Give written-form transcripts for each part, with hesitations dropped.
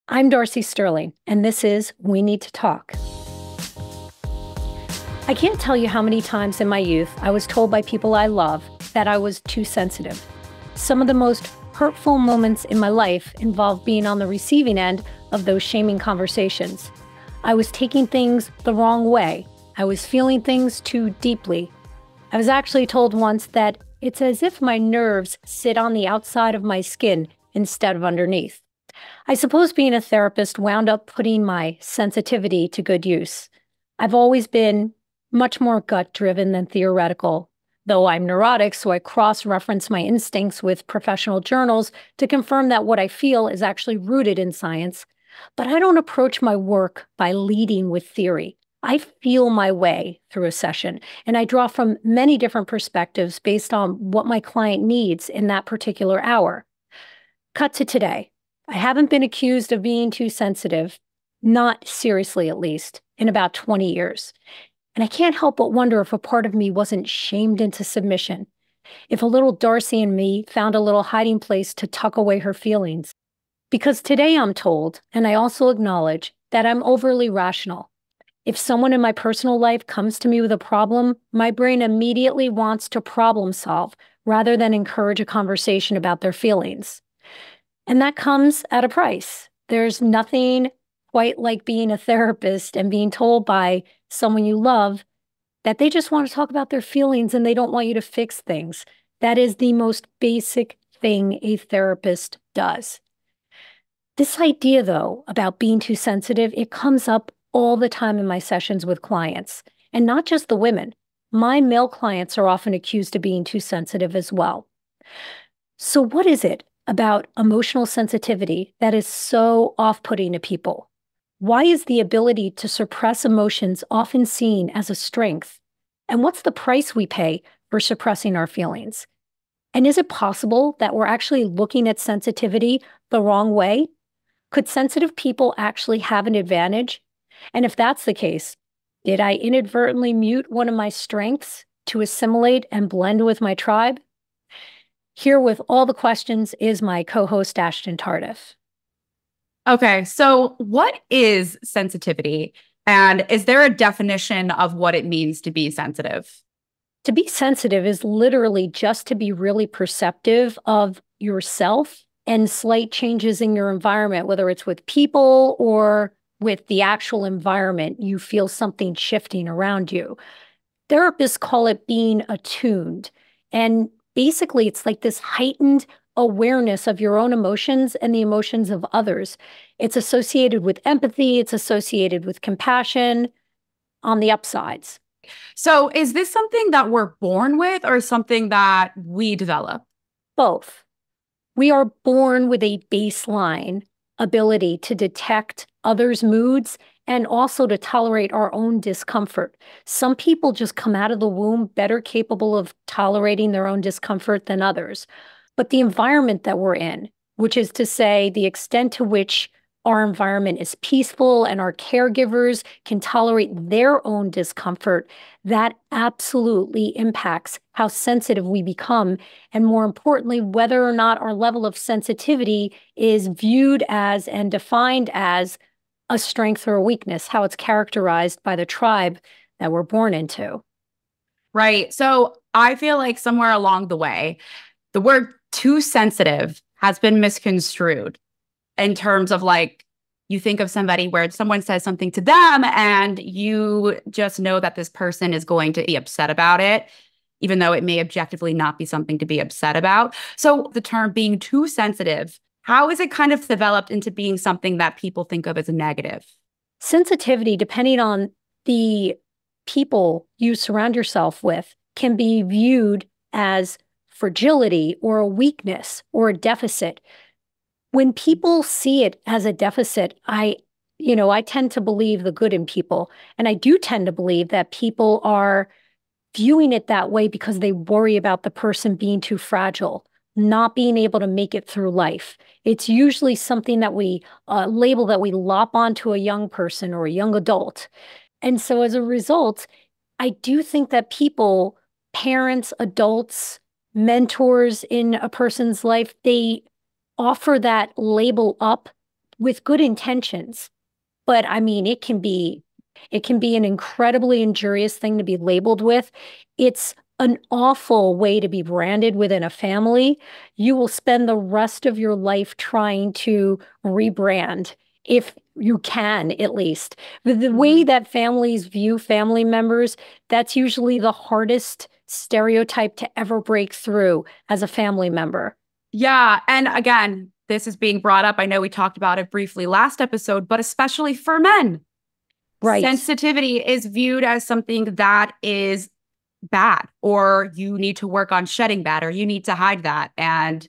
I'm Darcy Sterling, and this is We Need to Talk. I can't tell you how many times in my youth I was told by people I love that I was too sensitive. Some of the most hurtful moments in my life involved being on the receiving end of those shaming conversations. I was taking things the wrong way. I was feeling things too deeply. I was actually told once that it's as if my nerves sit on the outside of my skin instead of underneath. I suppose being a therapist wound up putting my sensitivity to good use. I've always been much more gut-driven than theoretical, though I'm neurotic, so I cross-reference my instincts with professional journals to confirm that what I feel is actually rooted in science. But I don't approach my work by leading with theory. I feel my way through a session, and I draw from many different perspectives based on what my client needs in that particular hour. Cut to today. I haven't been accused of being too sensitive, not seriously at least, in about 20 years. And I can't help but wonder if a part of me wasn't shamed into submission, if a little Darcy in me found a little hiding place to tuck away her feelings. Because today I'm told, and I also acknowledge, that I'm overly rational. If someone in my personal life comes to me with a problem, my brain immediately wants to problem solve rather than encourage a conversation about their feelings. And that comes at a price. There's nothing quite like being a therapist and being told by someone you love that they just want to talk about their feelings and they don't want you to fix things. That is the most basic thing a therapist does. This idea, though, about being too sensitive, it comes up all the time in my sessions with clients, and not just the women. My male clients are often accused of being too sensitive as well. So what is it about emotional sensitivity that is so off-putting to people? Why is the ability to suppress emotions often seen as a strength? And what's the price we pay for suppressing our feelings? And is it possible that we're actually looking at sensitivity the wrong way? Could sensitive people actually have an advantage? And if that's the case, did I inadvertently mute one of my strengths to assimilate and blend with my tribe? Here with all the questions is my co-host, Ashton Tardif. Okay, so what is sensitivity? And is there a definition of what it means to be sensitive? To be sensitive is literally just to be really perceptive of yourself and slight changes in your environment, whether it's with people or with the actual environment. You feel something shifting around you. Therapists call it being attuned. And basically, it's like this heightened awareness of your own emotions and the emotions of others. It's associated with empathy. It's associated with compassion on the upsides. So is this something that we're born with or something that we develop? Both. We are born with a baseline ability to detect others' moods and also to tolerate our own discomfort. Some people just come out of the womb better capable of tolerating their own discomfort than others. But the environment that we're in, which is to say the extent to which our environment is peaceful and our caregivers can tolerate their own discomfort, that absolutely impacts how sensitive we become. And more importantly, whether or not our level of sensitivity is viewed as and defined as a strength or a weakness, how it's characterized by the tribe that we're born into. Right. So I feel like somewhere along the way, the word too sensitive has been misconstrued in terms of like, you think of somebody where someone says something to them and you just know that this person is going to be upset about it, even though it may objectively not be something to be upset about. So the term being too sensitive, how is it kind of developed into being something that people think of as a negative? Sensitivity, depending on the people you surround yourself with, can be viewed as fragility or a weakness or a deficit. When people see it as a deficit, I tend to believe the good in people. And I do tend to believe that people are viewing it that way because they worry about the person being too fragile, not being able to make it through life. It's usually something that we label that we lop onto a young person or a young adult. And so as a result, I do think that people, parents, adults, mentors in a person's life, they offer that label up with good intentions. But I mean, it can be an incredibly injurious thing to be labeled with. It's an awful way to be branded within a family. You will spend the rest of your life trying to rebrand, if you can, at least. The way Mhm. that families view family members, that's usually the hardest stereotype to ever break through as a family member. Yeah. And again, this is being brought up. I know we talked about it briefly last episode, but especially for men, Right. sensitivity is viewed as something that is bad, or you need to work on shedding that, or you need to hide that. And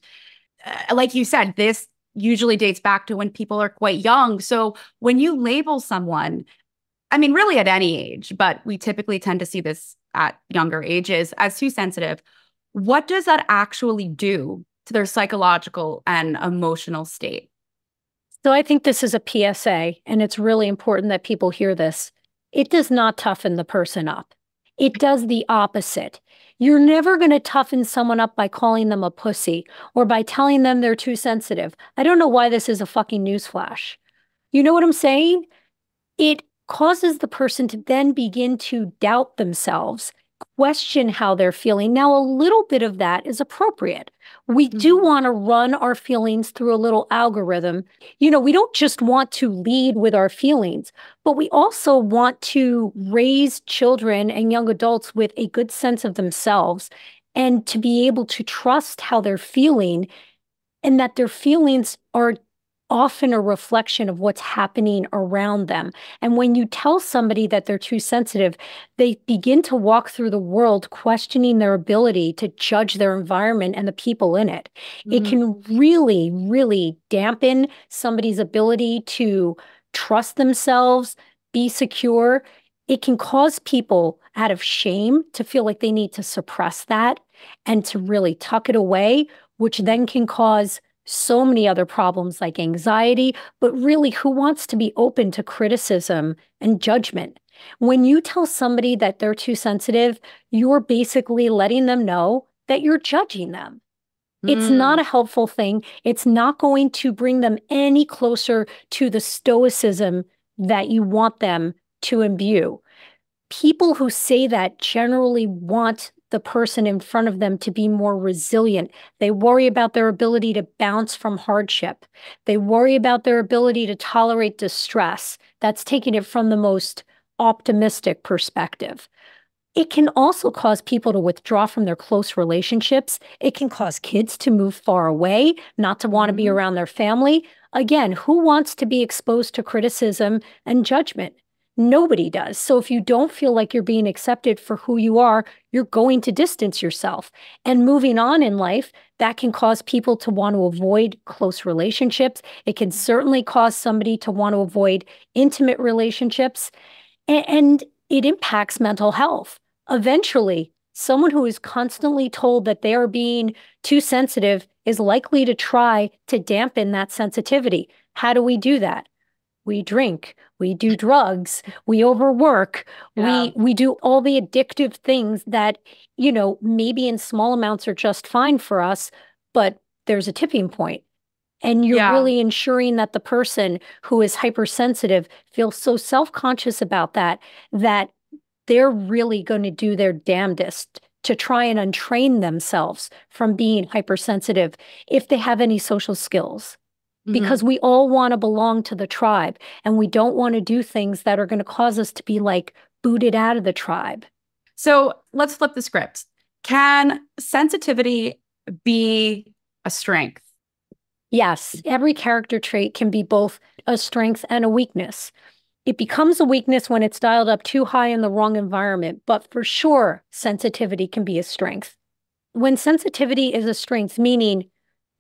like you said, this usually dates back to when people are quite young. So when you label someone, I mean, really at any age, but we typically tend to see this at younger ages as too sensitive, what does that actually do to their psychological and emotional state? So I think this is a PSA, and it's really important that people hear this. It does not toughen the person up. It does the opposite. You're never going to toughen someone up by calling them a pussy or by telling them they're too sensitive. I don't know why this is a fucking newsflash. You know what I'm saying? It causes the person to then begin to doubt themselves, question how they're feeling. Now, a little bit of that is appropriate. We do Mhm. want to run our feelings through a little algorithm. We don't just want to lead with our feelings, but we also want to raise children and young adults with a good sense of themselves and to be able to trust how they're feeling and that their feelings are often a reflection of what's happening around them. And when you tell somebody that they're too sensitive, they begin to walk through the world questioning their ability to judge their environment and the people in it. It Mhm. can really, really dampen somebody's ability to trust themselves, be secure. It can cause people out of shame to feel like they need to suppress that and to really tuck it away, which then can cause so many other problems like anxiety. But really, who wants to be open to criticism and judgment? When you tell somebody that they're too sensitive, you're basically letting them know that you're judging them. It's not Mm. a helpful thing. It's not going to bring them any closer to the stoicism that you want them to imbue. People who say that generally want the person in front of them to be more resilient. They worry about their ability to bounce from hardship. They worry about their ability to tolerate distress. That's taking it from the most optimistic perspective. It can also cause people to withdraw from their close relationships. It can cause kids to move far away, not to want to be Mhm. around their family. Again, who wants to be exposed to criticism and judgment? Nobody does. So if you don't feel like you're being accepted for who you are, you're going to distance yourself. And moving on in life, that can cause people to want to avoid close relationships. It can certainly cause somebody to want to avoid intimate relationships. And it impacts mental health. Eventually, someone who is constantly told that they are being too sensitive is likely to try to dampen that sensitivity. How do we do that? We drink, we do drugs, we overwork, Yeah. we do all the addictive things that, maybe in small amounts are just fine for us, but there's a tipping point. And you're Yeah. really ensuring that the person who is hypersensitive feels so self-conscious about that, that they're really going to do their damnedest to try and untrain themselves from being hypersensitive if they have any social skills. Because Mhm. we all want to belong to the tribe and we don't want to do things that are going to cause us to be like booted out of the tribe. So let's flip the script. Can sensitivity be a strength? Yes, every character trait can be both a strength and a weakness. It becomes a weakness when it's dialed up too high in the wrong environment, but for sure, sensitivity can be a strength. When sensitivity is a strength, meaning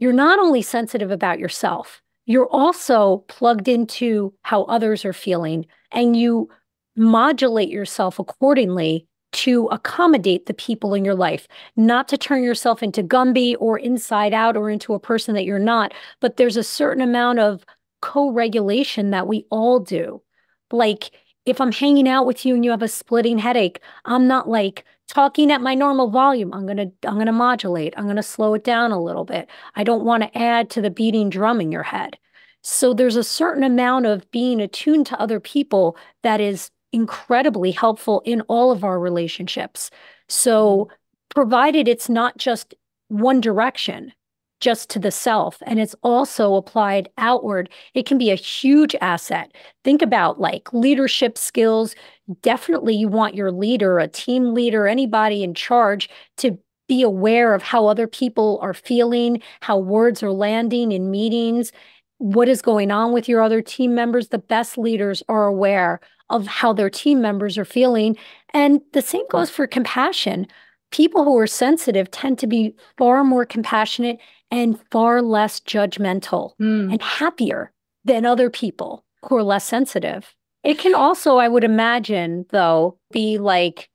you're not only sensitive about yourself, you're also plugged into how others are feeling, and you modulate yourself accordingly to accommodate the people in your life, not to turn yourself into Gumby or inside out or into a person that you're not. But there's a certain amount of co-regulation that we all do. Like if I'm hanging out with you and you have a splitting headache, I'm not like talking at my normal volume. I'm gonna modulate. I'm gonna slow it down a little bit. I don't want to add to the beating drum in your head. So there's a certain amount of being attuned to other people that is incredibly helpful in all of our relationships. So provided it's not just one direction, just to the self, and it's also applied outward, it can be a huge asset. Think about like leadership skills. Definitely you want your leader, a team leader, anybody in charge to be aware of how other people are feeling, how words are landing in meetings, what is going on with your other team members. The best leaders are aware of how their team members are feeling. And the same goes for compassion. People who are sensitive tend to be far more compassionate and far less judgmental and happier than other people who are less sensitive. It can also, I would imagine, though, be like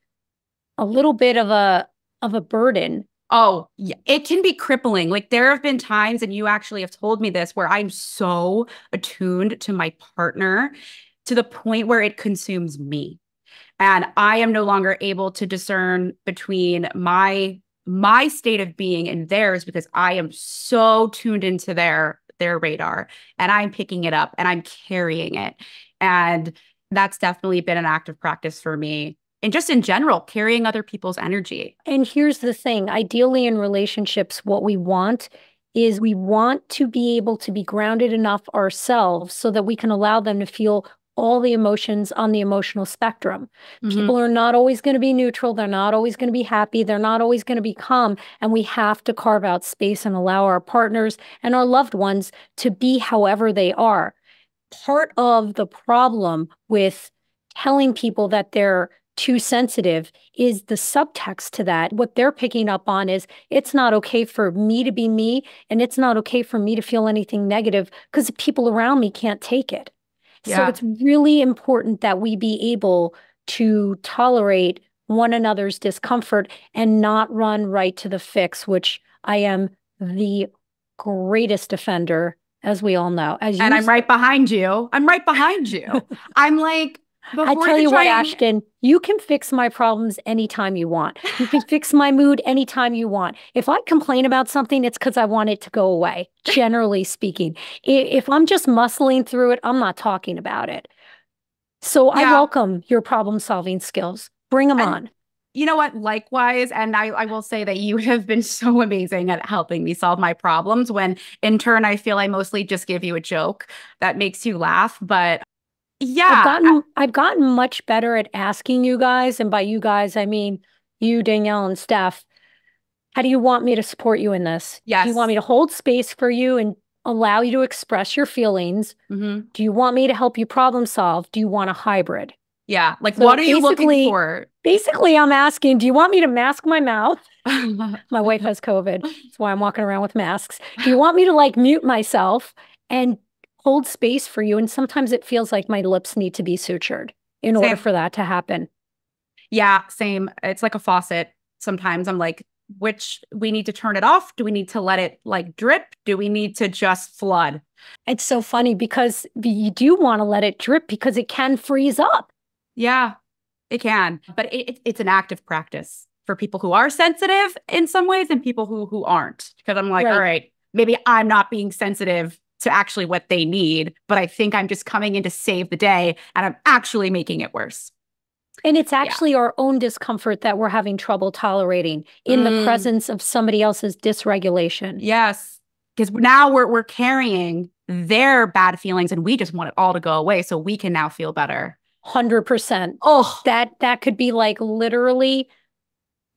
a little bit of a burden. Oh, yeah. It can be crippling. Like there have been times, and you actually have told me this, where I'm so attuned to my partner to the point where it consumes me. And I am no longer able to discern between my state of being and theirs because I am so tuned into their radar and I'm picking it up and I'm carrying it. And that's definitely been an active practice for me. And just in general, carrying other people's energy. And here's the thing, ideally in relationships, what we want is we want to be able to be grounded enough ourselves so that we can allow them to feel all the emotions on the emotional spectrum. People are not always going to be neutral. They're not always going to be happy. They're not always going to be calm. And we have to carve out space and allow our partners and our loved ones to be however they are. Part of the problem with telling people that they're too sensitive is the subtext to that. What they're picking up on is it's not okay for me to be me, and it's not okay for me to feel anything negative because the people around me can't take it. So it's really important that we be able to tolerate one another's discomfort and not run right to the fix, which I am the greatest offender, as we all know. And I'm right behind you. I'm right behind you. I'm like, I tell you what, Ashton, you can fix my problems anytime you want. You can fix my mood anytime you want. If I complain about something, it's because I want it to go away, generally speaking. If I'm just muscling through it, I'm not talking about it. So I welcome your problem-solving skills. Bring them on. You know what? Likewise. And I will say that you have been so amazing at helping me solve my problems when in turn, I feel I mostly just give you a joke that makes you laugh. But yeah, I've gotten much better at asking you guys, and by you guys, I mean you, Danielle, and Steph. How do you want me to support you in this? Yes. Do you want me to hold space for you and allow you to express your feelings? Do you want me to help you problem solve? Do you want a hybrid? Yeah. Like, so what are you looking for? Basically, I'm asking, do you want me to mask my mouth? My wife has COVID. That's why I'm walking around with masks. Do you want me to like mute myself and hold space for you? And sometimes it feels like my lips need to be sutured in order for that to happen. Yeah, same. It's like a faucet. Sometimes I'm like, which we need to turn it off? Do we need to let it like drip? Do we need to just flood? It's so funny because you do want to let it drip because it can freeze up. Yeah, it can. But it's an active practice for people who are sensitive in some ways and people who aren't. Because I'm like, all right, maybe I'm not being sensitive to actually what they need, but I think I'm just coming in to save the day and I'm actually making it worse. And it's actually our own discomfort that we're having trouble tolerating in the presence of somebody else's dysregulation. Yes, because now we're carrying their bad feelings and we just want it all to go away so we can now feel better. 100%. Oh, that could be like literally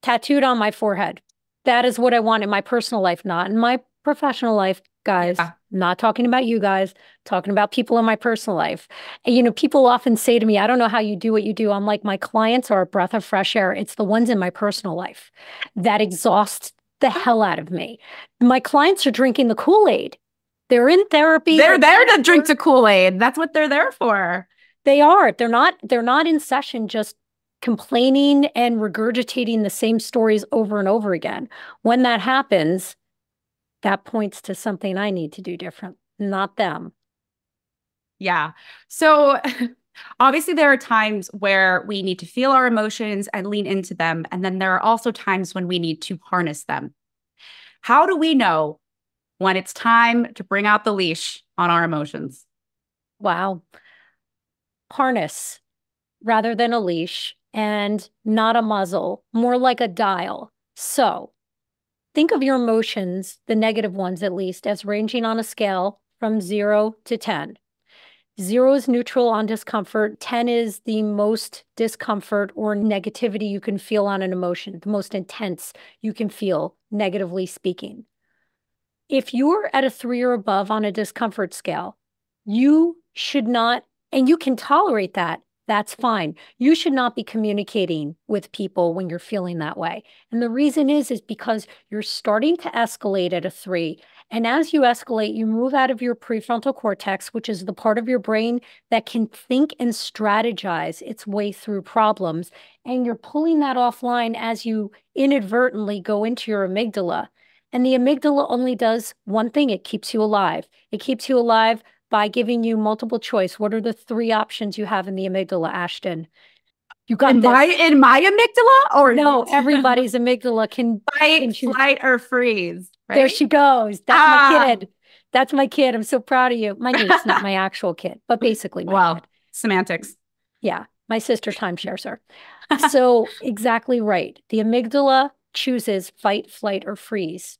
tattooed on my forehead. That is what I want in my personal life, not in my professional life, guys. Not talking about you guys, talking about people in my personal life. And, you know, people often say to me, I don't know how you do what you do. I'm like, my clients are a breath of fresh air. It's the ones in my personal life that exhaust the hell out of me. My clients are drinking the Kool-Aid. They're in therapy. They're there to drink the Kool-Aid. That's what they're there for. They are. They're not in session just complaining and regurgitating the same stories over and over again. When that happens, that points to something I need to do different, not them. Yeah. So obviously there are times where we need to feel our emotions and lean into them. And then there are also times when we need to harness them. How do we know when it's time to bring out the leash on our emotions? Wow. Harness rather than a leash and not a muzzle, more like a dial. So think of your emotions, the negative ones at least, as ranging on a scale from 0 to 10. 0 is neutral on discomfort. 10 is the most discomfort or negativity you can feel on an emotion, the most intense you can feel, negatively speaking. If you're at a 3 or above on a discomfort scale, you should not, and you can tolerate that. That's fine. You should not be communicating with people when you're feeling that way. And the reason is because you're starting to escalate at a 3. And as you escalate, you move out of your prefrontal cortex, which is the part of your brain that can think and strategize its way through problems. And you're pulling that offline as you inadvertently go into your amygdala. And the amygdala only does one thing. It keeps you alive. It keeps you alive by giving you multiple choice. What are the 3 options you have in the amygdala, Ashton? You got this. In my amygdala, or no, everybody's amygdala can fight, choose. flight, or freeze. Right? There she goes. That's my kid. That's my kid. I'm so proud of you. My niece, not my actual kid, but basically my kid. Semantics. Yeah, my sister timeshares her. So exactly right. The amygdala chooses fight, flight, or freeze.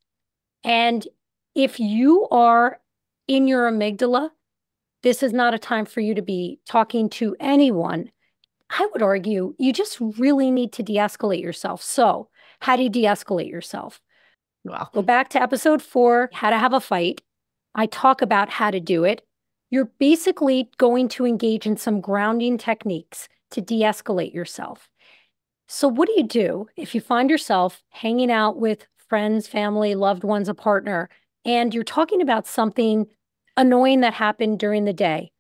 And if you are in your amygdala, this is not a time for you to be talking to anyone. I would argue you just really need to de-escalate yourself. So how do you de-escalate yourself? Well, go back to episode 4, how to have a fight. I talk about how to do it. You're basically going to engage in some grounding techniques to de-escalate yourself. So what do if you find yourself hanging out with friends, family, loved ones, a partner, and you're talking about something annoying that happened during the day?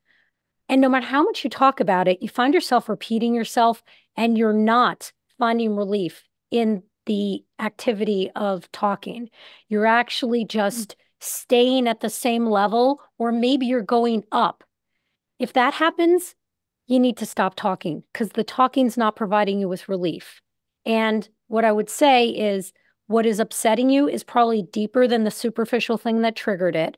And no matter how much you talk about it, you find yourself repeating yourself and you're not finding relief in the activity of talking. You're actually just staying at the same level, or maybe you're going up. If that happens, you need to stop talking because the talking's not providing you with relief. And what I would say is what is upsetting you is probably deeper than the superficial thing that triggered it.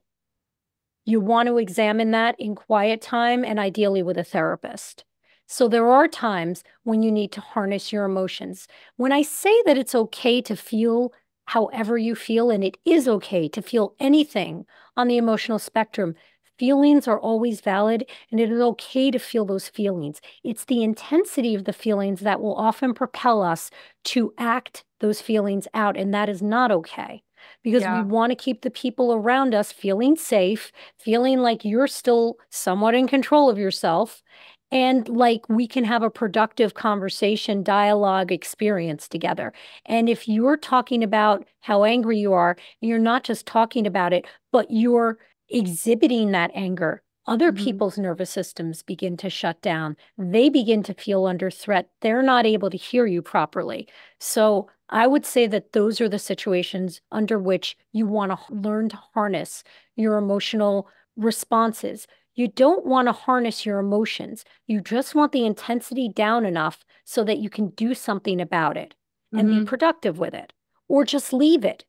You want to examine that in quiet time and ideally with a therapist. So there are times when you need to harness your emotions. When I say that it's okay to feel however you feel, and it is okay to feel anything on the emotional spectrum, feelings are always valid, and it is okay to feel those feelings. It's the intensity of the feelings that will often propel us to act those feelings out, and that is not okay. Because we want to keep the people around us feeling safe, feeling like you're still somewhat in control of yourself, and like we can have a productive conversation, dialogue, experience together. And if you're talking about how angry you are, you're not just talking about it, but you're exhibiting that anger, other people's nervous systems begin to shut down. They begin to feel under threat. They're not able to hear you properly. So I would say that those are the situations under which you want to learn to harness your emotional responses. You don't want to harness your emotions. You just want the intensity down enough so that you can do something about it and be productive with it, or just leave it.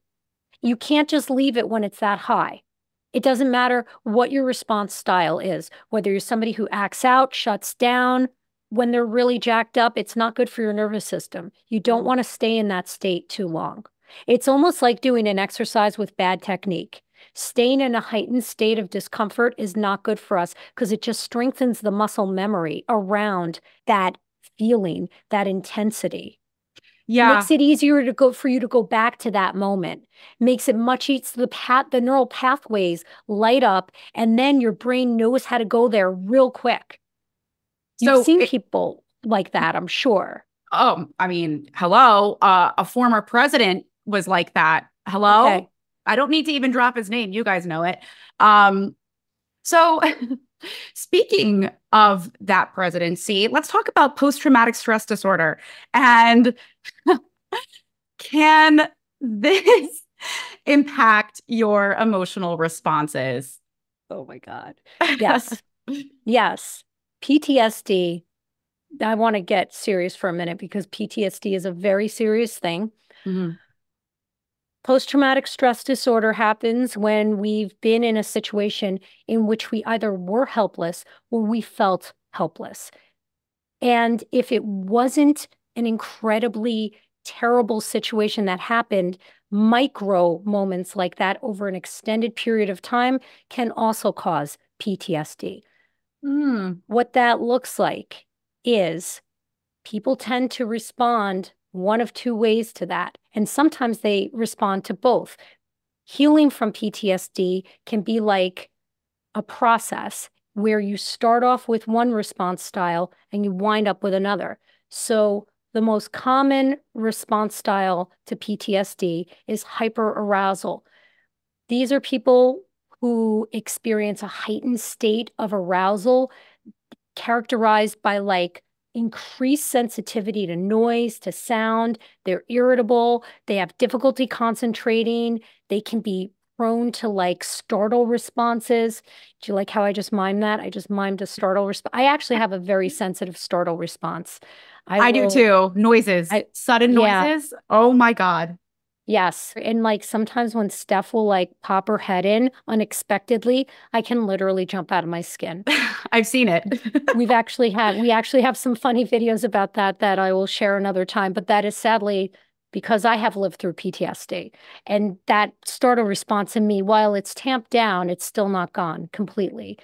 You can't just leave it when it's that high. It doesn't matter what your response style is, whether you're somebody who acts out, shuts down. When they're really jacked up, it's not good for your nervous system. You don't want to stay in that state too long. It's almost like doing an exercise with bad technique. Staying in a heightened state of discomfort is not good for us because it just strengthens the muscle memory around that feeling, that intensity. Yeah. Makes it easier for you to go back to that moment. Makes it much easier. The neural pathways light up, and then your brain knows how to go there real quick. You've seen people like that, I'm sure. Oh, I mean, hello. A former president was like that. Hello? Okay. I don't need to even drop his name. You guys know it. So speaking of that presidency, let's talk about post-traumatic stress disorder. And can this impact your emotional responses? Oh my God. Yes. Yes. PTSD. I want to get serious for a minute because PTSD is a very serious thing. Post-traumatic stress disorder happens when we've been in a situation in which we either were helpless or we felt helpless. And if it wasn't an incredibly terrible situation that happened, micro moments like that over an extended period of time can also cause PTSD. What that looks like is people tend to respond one of two ways to that. And sometimes they respond to both. Healing from PTSD can be like a process where you start off with one response style and you wind up with another. So the most common response style to PTSD is hyperarousal. These are people who experience a heightened state of arousal characterized by like increased sensitivity to noise, to sound. They're irritable. They have difficulty concentrating. They can be prone to like startle responses. Do you like how I just mimed that? I just mimed a startle response. I actually have a very sensitive startle response. I do too. Noises, sudden yeah. noises. Oh my God. Yes. And like sometimes when Steph will like pop her head in unexpectedly, I can literally jump out of my skin. I've seen it. We actually have some funny videos about that I will share another time, but that is sadly because I have lived through PTSD. And that startle response in me, while it's tamped down, it's still not gone completely.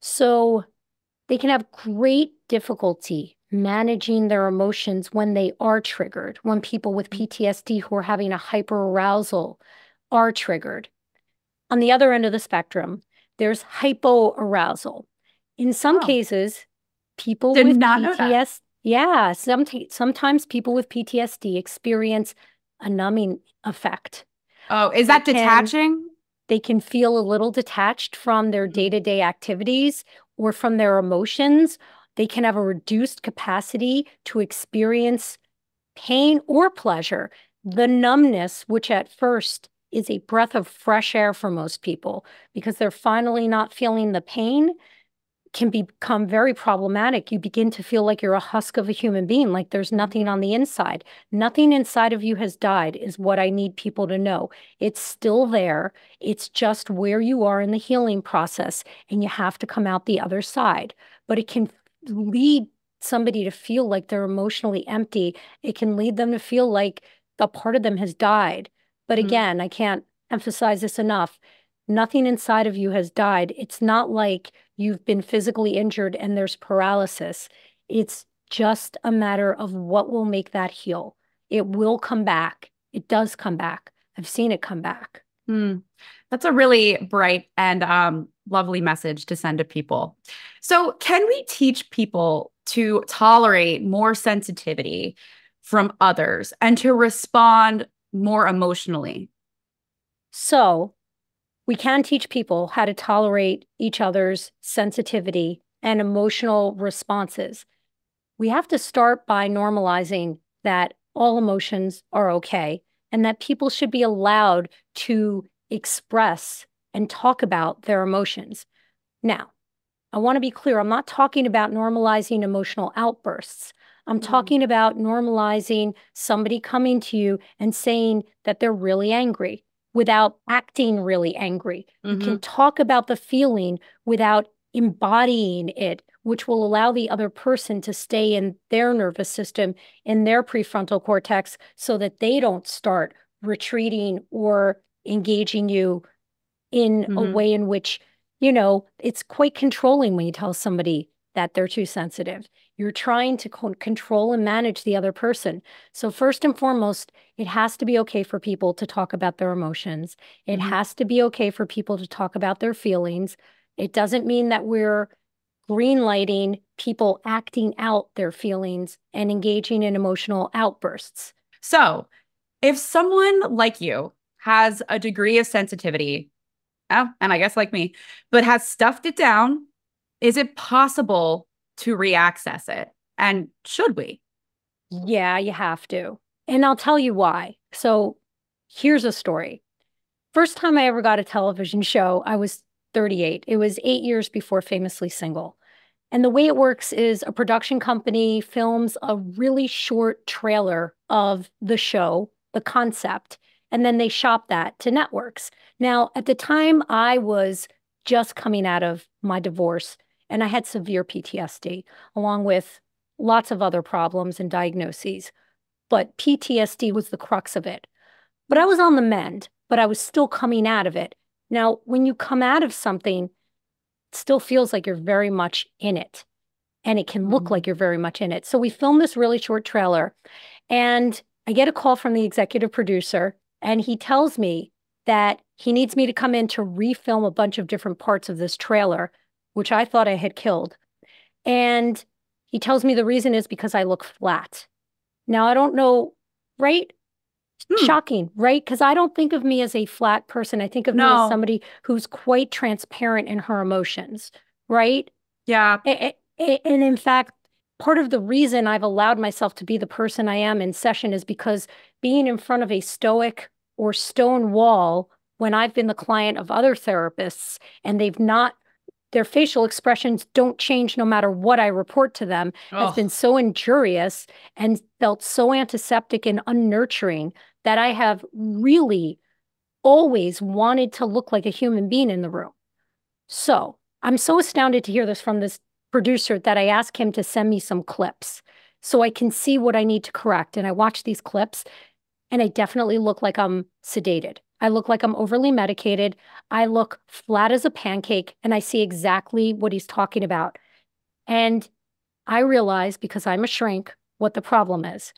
So they can have great difficulty managing their emotions when they are triggered, when people with PTSD who are having a hyperarousal are triggered. On the other end of the spectrum, there's hypoarousal. In some cases, people Did with not know that. PTSD, yeah, sometimes people with PTSD experience a numbing effect. Oh, is that detaching? They can feel a little detached from their day-to-day activities or from their emotions. They can have a reduced capacity to experience pain or pleasure. The numbness, which at first is a breath of fresh air for most people because they're finally not feeling the pain, can become very problematic. You begin to feel like you're a husk of a human being, like there's nothing on the inside. Nothing inside of you has died, is what I need people to know. It's still there. It's just where you are in the healing process, and you have to come out the other side. But it can lead somebody to feel like they're emotionally empty. It can lead them to feel like a part of them has died. But again, I can't emphasize this enough. Nothing inside of you has died. It's not like you've been physically injured and there's paralysis. It's just a matter of what will make that heal. It will come back. It does come back. I've seen it come back. That's a really bright and lovely message to send to people. So can we teach people to tolerate more sensitivity from others and to respond more emotionally? So we can teach people how to tolerate each other's sensitivity and emotional responses. We have to start by normalizing that all emotions are okay and that people should be allowed to express and talk about their emotions. Now, I want to be clear, I'm not talking about normalizing emotional outbursts. I'm talking about normalizing somebody coming to you and saying that they're really angry without acting really angry. You can talk about the feeling without embodying it, which will allow the other person to stay in their nervous system, in their prefrontal cortex, so that they don't start retreating or engaging you in a way in which, you know, it's quite controlling when you tell somebody that they're too sensitive. You're trying to control and manage the other person. So first and foremost, it has to be okay for people to talk about their emotions. It has to be okay for people to talk about their feelings. It doesn't mean that we're greenlighting people acting out their feelings and engaging in emotional outbursts. So if someone like you has a degree of sensitivity, oh, and I guess like me, but has stuffed it down, is it possible to reaccess it? And should we? Yeah, you have to. And I'll tell you why. So here's a story. First time I ever got a television show, I was 38. It was 8 years before Famously Single. And the way it works is a production company films a really short trailer of the show, the concept, and then they shop that to networks. Now, at the time, I was just coming out of my divorce and I had severe PTSD, along with lots of other problems and diagnoses. But PTSD was the crux of it. But I was on the mend, but I was still coming out of it. Now, when you come out of something, it still feels like you're very much in it. And it can look like you're very much in it. So we filmed this really short trailer, and I get a call from the executive producer, and he tells me that he needs me to come in to refilm a bunch of different parts of this trailer, which I thought I had killed. And he tells me the reason is because I look flat. Now, I don't know, right? Shocking, right? Because I don't think of me as a flat person. I think of me as No. somebody who's quite transparent in her emotions, right? Yeah. And in fact, part of the reason I've allowed myself to be the person I am in session is because being in front of a stoic or stone wall when I've been the client of other therapists and they've not, their facial expressions don't change no matter what I report to them, has been so injurious and felt so antiseptic and unnurturing that I have really always wanted to look like a human being in the room. So I'm so astounded to hear this from this producer that I asked him to send me some clips so I can see what I need to correct. And I watch these clips and I definitely look like I'm sedated. I look like I'm overly medicated. I look flat as a pancake and I see exactly what he's talking about. And I realize, because I'm a shrink, what the problem is.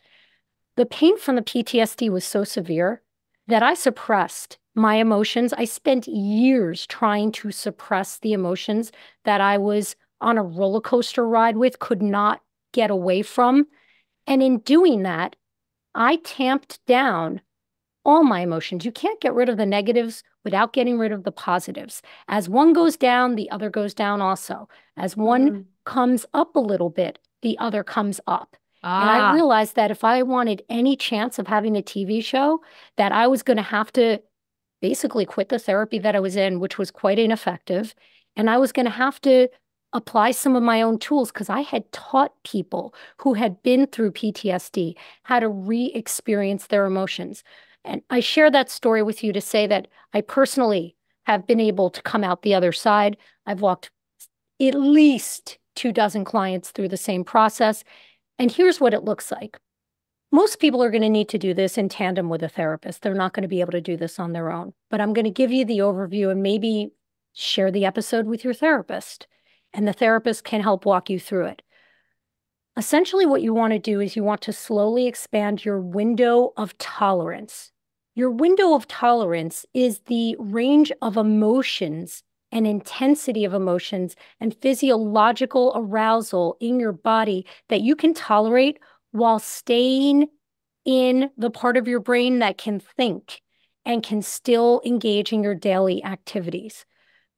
The pain from the PTSD was so severe that I suppressed my emotions. I spent years trying to suppress the emotions that I was on a roller coaster ride with, could not get away from. And in doing that, I tamped down all my emotions. You can't get rid of the negatives without getting rid of the positives. As one goes down, the other goes down also. As one comes up a little bit, the other comes up. And I realized that if I wanted any chance of having a TV show, that I was going to have to basically quit the therapy that I was in, which was quite ineffective. And I was going to have to apply some of my own tools because I had taught people who had been through PTSD how to re-experience their emotions. And I share that story with you to say that I personally have been able to come out the other side. I've walked at least 24 clients through the same process. And here's what it looks like. Most people are going to need to do this in tandem with a therapist. They're not going to be able to do this on their own. But I'm going to give you the overview and maybe share the episode with your therapist. And the therapist can help walk you through it. Essentially, what you want to do is you want to slowly expand your window of tolerance. Your window of tolerance is the range of emotions and intensity of emotions and physiological arousal in your body that you can tolerate while staying in the part of your brain that can think and can still engage in your daily activities.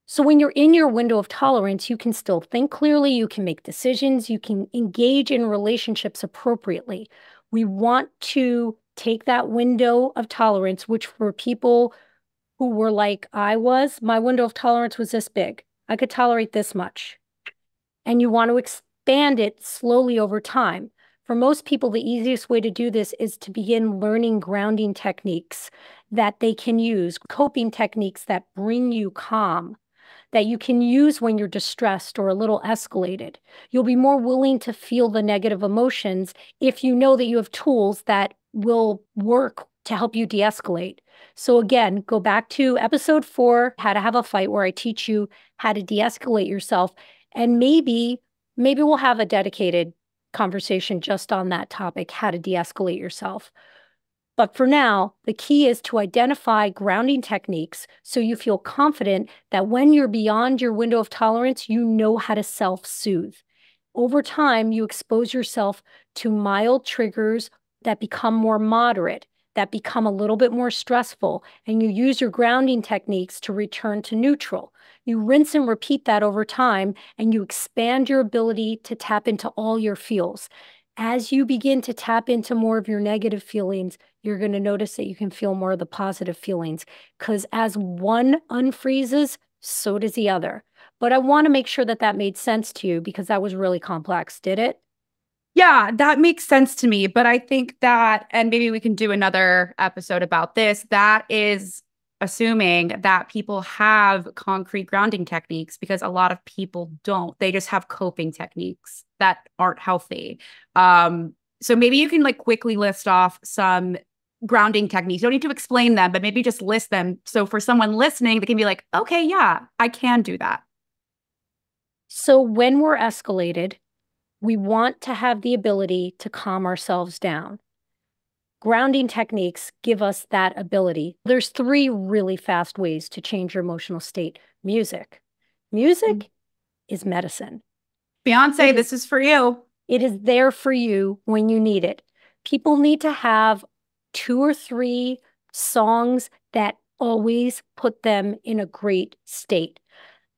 So when you're in your window of tolerance, you can still think clearly, you can make decisions, you can engage in relationships appropriately. We want to take that window of tolerance, which for people who were like I was, my window of tolerance was this big. I could tolerate this much. And you want to expand it slowly over time. For most people, the easiest way to do this is to begin learning grounding techniques that they can use, coping techniques that bring you calm, that you can use when you're distressed or a little escalated. You'll be more willing to feel the negative emotions if you know that you have tools that will work to help you de-escalate. So again, go back to episode 4, How to Have a Fight, where I teach you how to de-escalate yourself. And maybe we'll have a dedicated conversation just on that topic, how to de-escalate yourself. But for now, the key is to identify grounding techniques so you feel confident that when you're beyond your window of tolerance, you know how to self-soothe. Over time, you expose yourself to mild triggers that become more moderate, that become a little bit more stressful, and you use your grounding techniques to return to neutral. You rinse and repeat that over time, and you expand your ability to tap into all your feels. As you begin to tap into more of your negative feelings, you're going to notice that you can feel more of the positive feelings, because as one unfreezes, so does the other. But I want to make sure that that made sense to you because that was really complex. Did it? Yeah, that makes sense to me. But I think that, and maybe we can do another episode about this, that is assuming that people have concrete grounding techniques because a lot of people don't. They just have coping techniques that aren't healthy. So maybe you can like quickly list off some grounding techniques. You don't need to explain them, but maybe just list them. So for someone listening, they can be like, okay, yeah, I can do that. So when we're escalated, we want to have the ability to calm ourselves down. Grounding techniques give us that ability. There's three really fast ways to change your emotional state. Music. Music is medicine. Beyonce, this is for you. It is there for you when you need it. People need to have 2 or 3 songs that always put them in a great state.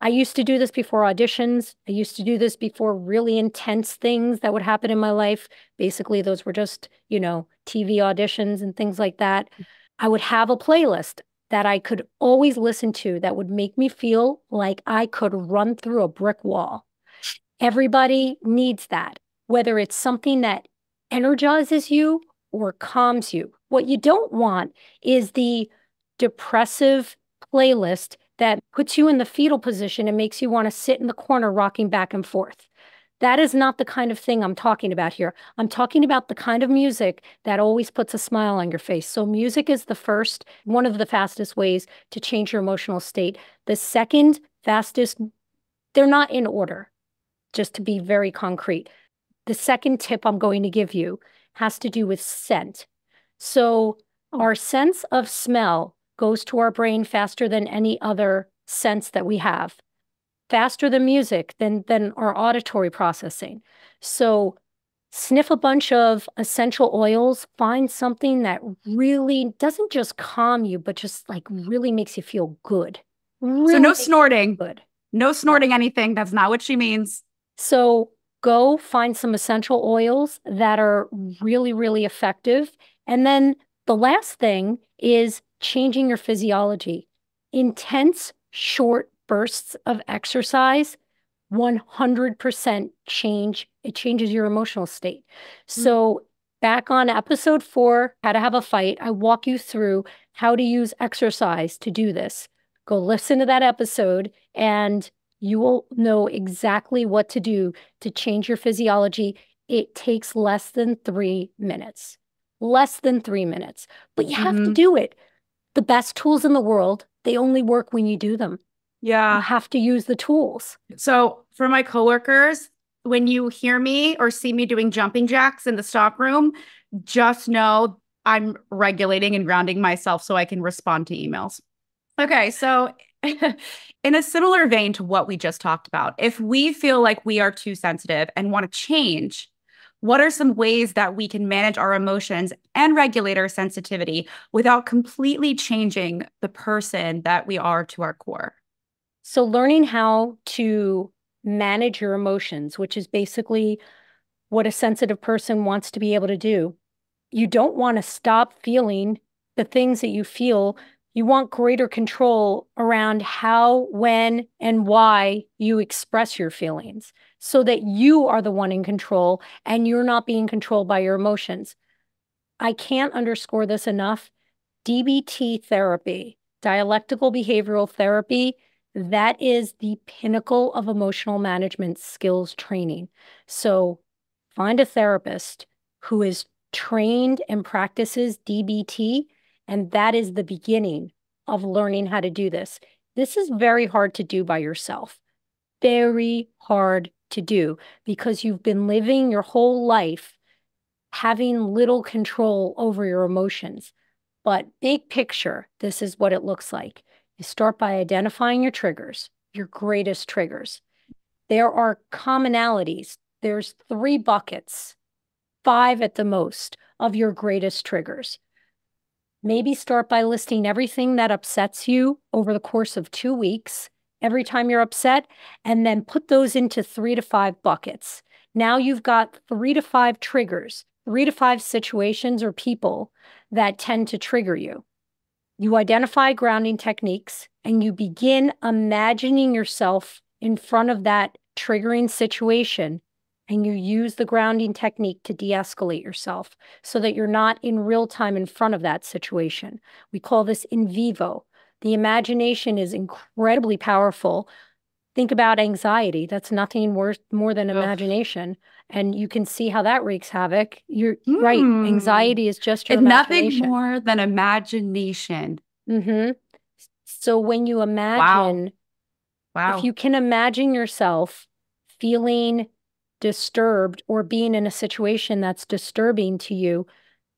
I used to do this before auditions. I used to do this before really intense things that would happen in my life. Basically, those were just, TV auditions and things like that. I would have a playlist that I could always listen to that would make me feel like I could run through a brick wall. Everybody needs that, whether it's something that energizes you or calms you. What you don't want is the depressive playlist that puts you in the fetal position and makes you want to sit in the corner rocking back and forth. That is not the kind of thing I'm talking about here. I'm talking about the kind of music that always puts a smile on your face. So music is one of the fastest ways to change your emotional state. The second fastest, they're not in order, just to be very concrete. The second tip I'm going to give you has to do with scent. So our sense of smell goes to our brain faster than any other sense that we have, faster than music, than our auditory processing. So sniff a bunch of essential oils, find something that really doesn't just calm you, but just like really makes you feel good. Really so no snorting. good. No snorting anything. That's not what she means. So go find some essential oils that are really, really effective. And then the last thing is changing your physiology. Intense, short bursts of exercise, 100% change. It changes your emotional state. So back on episode 4, how to have a fight, I walk you through how to use exercise to do this. Go listen to that episode and you will know exactly what to do to change your physiology. It takes less than 3 minutes. Less than 3 minutes. But you have to do it. The best tools in the world, they only work when you do them. Yeah. You have to use the tools. So for my coworkers, when you hear me or see me doing jumping jacks in the stock room, just know I'm regulating and grounding myself so I can respond to emails. Okay, so in a similar vein to what we just talked about, if we feel like we are too sensitive and want to change, what are some ways that we can manage our emotions and regulate our sensitivity without completely changing the person that we are to our core? So learning how to manage your emotions, which is basically what a sensitive person wants to be able to do. You don't want to stop feeling the things that you feel. You want greater control around how, when, and why you express your feelings so that you are the one in control and you're not being controlled by your emotions. I can't underscore this enough. DBT therapy, dialectical behavioral therapy, that is the pinnacle of emotional management skills training. So find a therapist who is trained and practices DBT, and that is the beginning of learning how to do this. This is very hard to do by yourself. Very hard to do because you've been living your whole life having little control over your emotions. But big picture, this is what it looks like. You start by identifying your triggers, your greatest triggers. There are commonalities. There's 3 buckets, 5 at the most, of your greatest triggers. Maybe start by listing everything that upsets you over the course of 2 weeks, every time you're upset, and then put those into 3 to 5 buckets. Now you've got 3 to 5 triggers, 3 to 5 situations or people that tend to trigger you. You identify grounding techniques and you begin imagining yourself in front of that triggering situation and you use the grounding technique to de-escalate yourself so that you're not in real time in front of that situation. We call this in vivo. The imagination is incredibly powerful. Think about anxiety. That's nothing worse more than Ugh. imagination. And you can see how that wreaks havoc. You're right. Hmm. Anxiety is just your It's nothing imagination. more than imagination. Mm-hmm. So when you Wow. imagine, if Wow. you can imagine yourself feeling disturbed or being in a situation that's disturbing to you,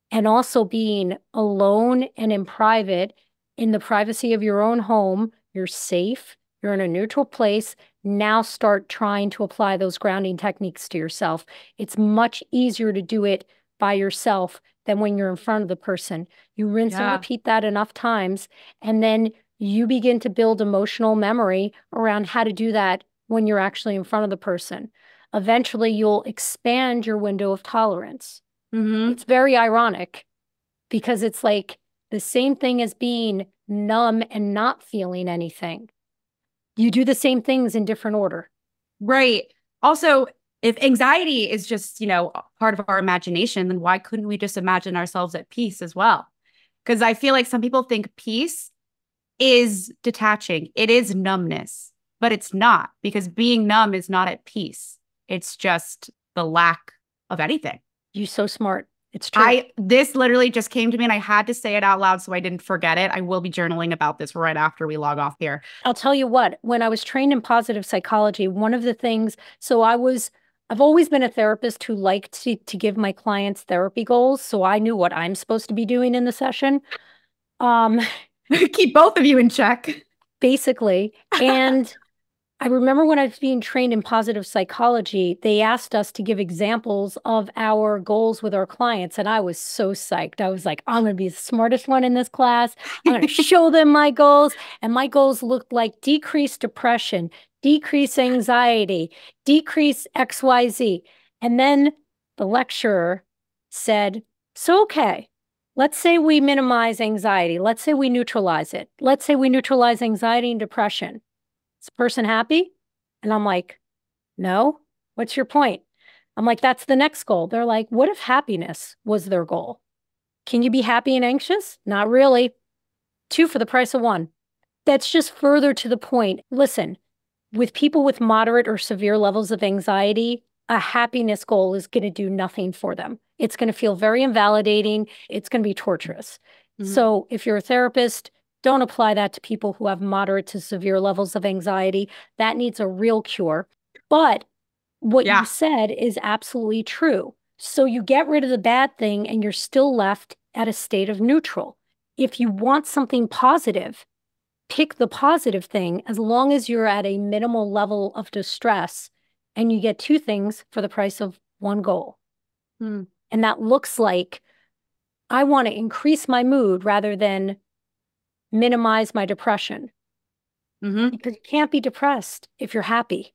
and also being alone and in private, in the privacy of your own home, you're safe, you're in a neutral place. Now start trying to apply those grounding techniques to yourself. It's much easier to do it by yourself than when you're in front of the person. You rinse and Yeah. repeat that enough times, and then you begin to build emotional memory around how to do that when you're actually in front of the person. Eventually, you'll expand your window of tolerance. Mm-hmm. It's very ironic because it's like the same thing as being numb and not feeling anything. You do the same things in different order. Right. Also, if anxiety is just, part of our imagination, then why couldn't we just imagine ourselves at peace as well? Because I feel like some people think peace is detaching, it is numbness, but it's not, because being numb is not at peace. It's just the lack of anything. You're so smart. It's true. This literally just came to me and I had to say it out loud so I didn't forget it. I will be journaling about this right after we log off here. I'll tell you what, when I was trained in positive psychology, one of the things, I've always been a therapist who liked to give my clients therapy goals. So I knew what I'm supposed to be doing in the session. Um, Keep both of you in check. Basically. And I remember when I was being trained in positive psychology, they asked us to give examples of our goals with our clients. And I was so psyched. I was like, I'm going to be the smartest one in this class. I'm going to show them my goals. And my goals looked like decrease depression, decrease anxiety, decrease XYZ. And then the lecturer said, so, okay, let's say we minimize anxiety. Let's say we neutralize it. Let's say we neutralize anxiety and depression. Is the person happy? And I'm like, no. What's your point? I'm like, that's the next goal. They're like, what if happiness was their goal? Can you be happy and anxious? Not really. 2 for the price of 1. That's just further to the point. Listen, with people with moderate or severe levels of anxiety, a happiness goal is going to do nothing for them. It's going to feel very invalidating. It's going to be torturous. Mm-hmm. So if you're a therapist, don't apply that to people who have moderate to severe levels of anxiety. That needs a real cure. But what you said is absolutely true. So you get rid of the bad thing and you're still left at a state of neutral. If you want something positive, pick the positive thing as long as you're at a minimal level of distress and you get 2 things for the price of 1 goal. And that looks like I want to increase my mood rather than minimize my depression. Because you can't be depressed if you're happy.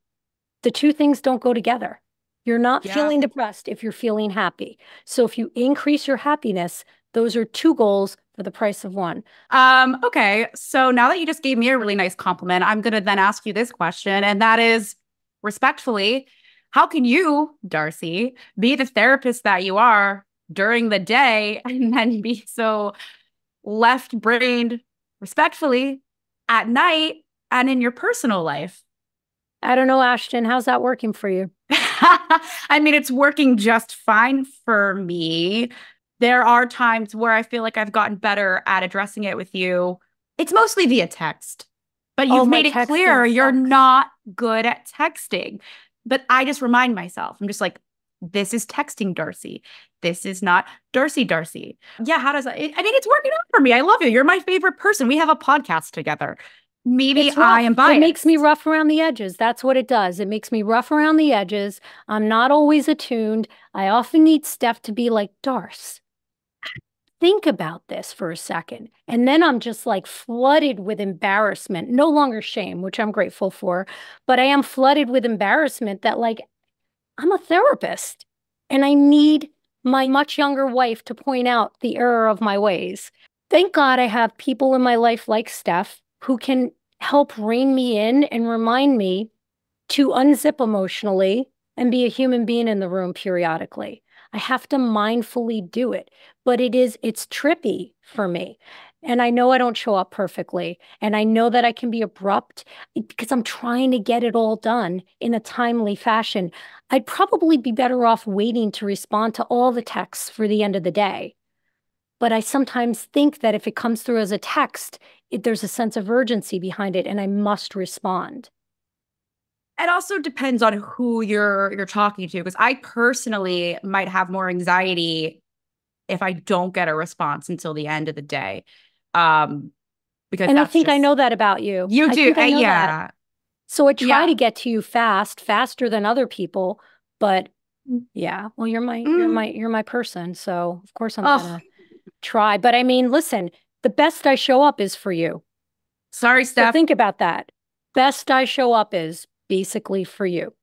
The 2 things don't go together. You're not feeling depressed if you're feeling happy. So if you increase your happiness, those are 2 goals for the price of 1. Okay. So now that you just gave me a really nice compliment, I'm going to then ask you this question, and that is, respectfully, how can you, Darcy, be the therapist that you are during the day and then be so left-brained, respectfully, at night and in your personal life? I don't know, Ashton. How's that working for you? I mean, it's working just fine for me. There are times where I feel like I've gotten better at addressing it with you. It's mostly via text, but you've made it clear you're not good at texting. But I just remind myself, I'm just like, this is texting Darcy. This is not Darcy. Yeah, how does that? I mean, it's working out for me. I love you. You're my favorite person. We have a podcast together. Maybe I am biased. It makes me rough around the edges. That's what it does. It makes me rough around the edges. I'm not always attuned. I often need Steph to be like, Darce, think about this for a second. And then I'm just like flooded with embarrassment, no longer shame, which I'm grateful for, but I am flooded with embarrassment that like, I'm a therapist and I need my much younger wife to point out the error of my ways. Thank God I have people in my life like Steph who can help rein me in and remind me to unzip emotionally and be a human being in the room periodically. I have to mindfully do it, but it's trippy for me. And I know I don't show up perfectly. And I know that I can be abrupt because I'm trying to get it all done in a timely fashion. I'd probably be better off waiting to respond to all the texts for the end of the day. But I sometimes think that if it comes through as a text, there's a sense of urgency behind it and I must respond. It also depends on who you're talking to, because I personally might have more anxiety if I don't get a response until the end of the day. Because I think I know that about you. You do. Yeah. That. So I try to get to you faster than other people, but yeah, well, you're my person. So of course I'm gonna try. But I mean, listen, the best I show up is for you. Sorry, Steph. So think about that. Best I show up is basically for you.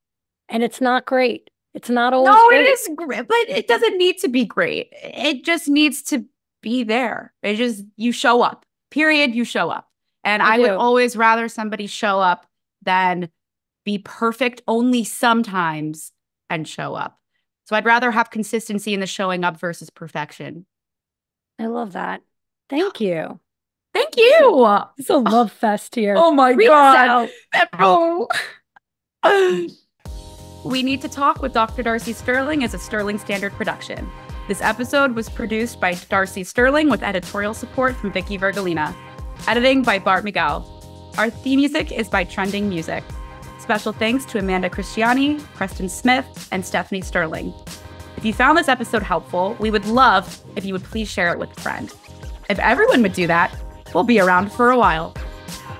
And it's not great. It's not always great. It is great, but it doesn't need to be great. It just needs to be there. You show up. Period. You show up. And I would always rather somebody show up than be perfect only sometimes and show up. So I'd rather have consistency in the showing up versus perfection. I love that. Thank you. Thank you. It's a love fest here. Oh my God. We Need to Talk with Dr. Darcy Sterling is a Sterling Standard production. This episode was produced by Darcy Sterling with editorial support from Vicky Vergolina. Editing by Bart Miguel. Our theme music is by Trending Music. Special thanks to Amanda Christiani, Preston Smith, and Stephanie Sterling. If you found this episode helpful, we would love if you would please share it with a friend. If everyone would do that, we'll be around for a while.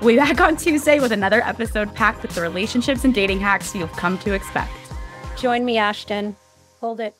We'll be back on Tuesday with another episode packed with the relationships and dating hacks you've come to expect. Join me, Ashton. Hold it.